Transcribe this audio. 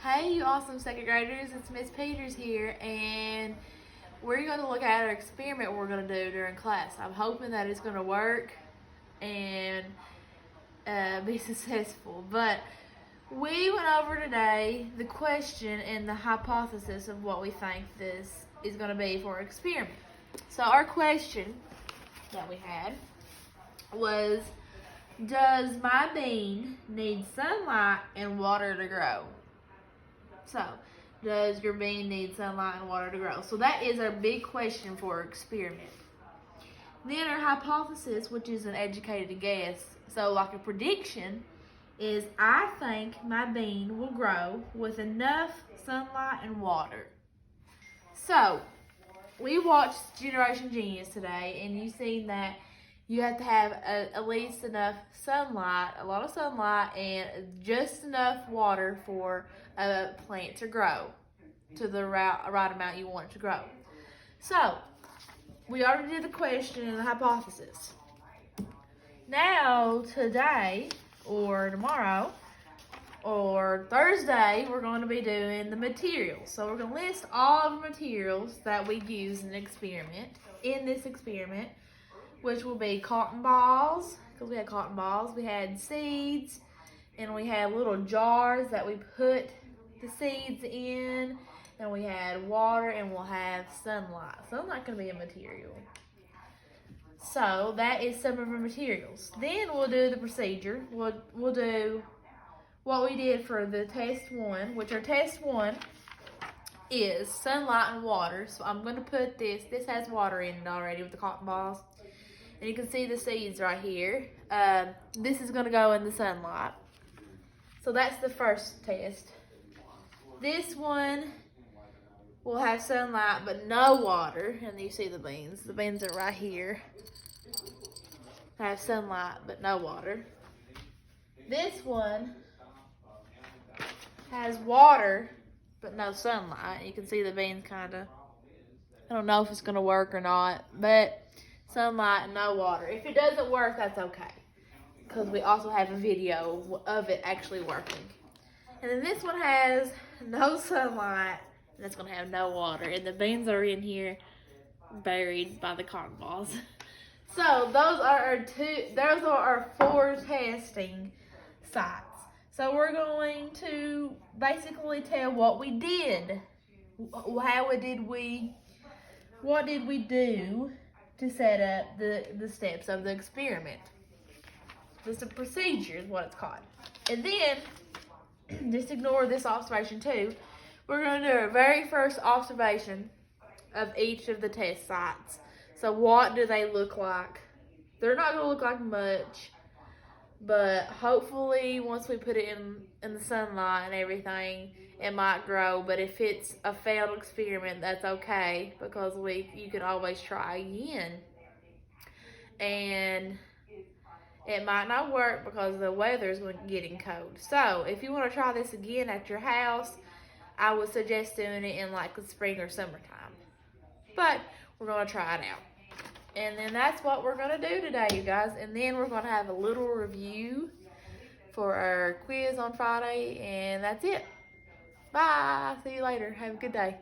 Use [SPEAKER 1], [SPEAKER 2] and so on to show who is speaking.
[SPEAKER 1] Hey, you awesome second graders, it's Miss Peters here, and we're going to look at our experiment we're going to do during class. I'm hoping that it's going to work and be successful. But we went over today the question and the hypothesis of what we think this is going to be for our experiment. So, our question that we had was, does my bean need sunlight and water to grow? So, does your bean need sunlight and water to grow? So that is our big question for our experiment. Then our hypothesis, which is an educated guess, so like a prediction, is I think my bean will grow with enough sunlight and water. So, we watched Generation Genius today, and you seen that you have to have at least enough sunlight, a lot of sunlight, and just enough water for a plant to grow to the right amount you want it to grow. So, we already did the question and the hypothesis. Now, today, or tomorrow, or Thursday, we're going to be doing the materials. So, we're going to list all of the materials that we use in this experiment, which will be cotton balls, because we had cotton balls, we had seeds, and we had little jars that we put the seeds in, and we had water, and we'll have sunlight. Sunlight can be a material. So that is some of our materials. Then we'll do the procedure. We'll do what we did for the test one, which our test one is sunlight and water. So I'm going to put this has water in it already with the cotton balls. And you can see the seeds right here. This is going to go in the sunlight. So that's the first test. This one will have sunlight but no water. And you see the beans. The beans are right here. Have sunlight but no water. This one has water but no sunlight. You can see the beans kind of. I don't know if it's going to work or not, but sunlight and no water. If it doesn't work, that's okay, because we also have a video of it actually working. And then this one has no sunlight, and it's going to have no water. And the beans are in here buried by the cotton balls. So those are our 4 testing sites. So we're going to basically tell what we did. What did we do to set up the steps of the experiment. Just a procedure is what it's called. And then, just ignore this observation too, we're going to do our very first observation of each of the test sites. So what do they look like? They're not going to look like much, but hopefully once we put it in the sunlight and everything, it might grow. But if it's a failed experiment, that's okay, because you can always try again. And it might not work because the weather is getting cold. So if you want to try this again at your house, I would suggest doing it in like the spring or summertime. But we're going to try it out. And then that's what we're going to do today, you guys. And then we're going to have a little review for our quiz on Friday. And that's it. Bye. See you later. Have a good day.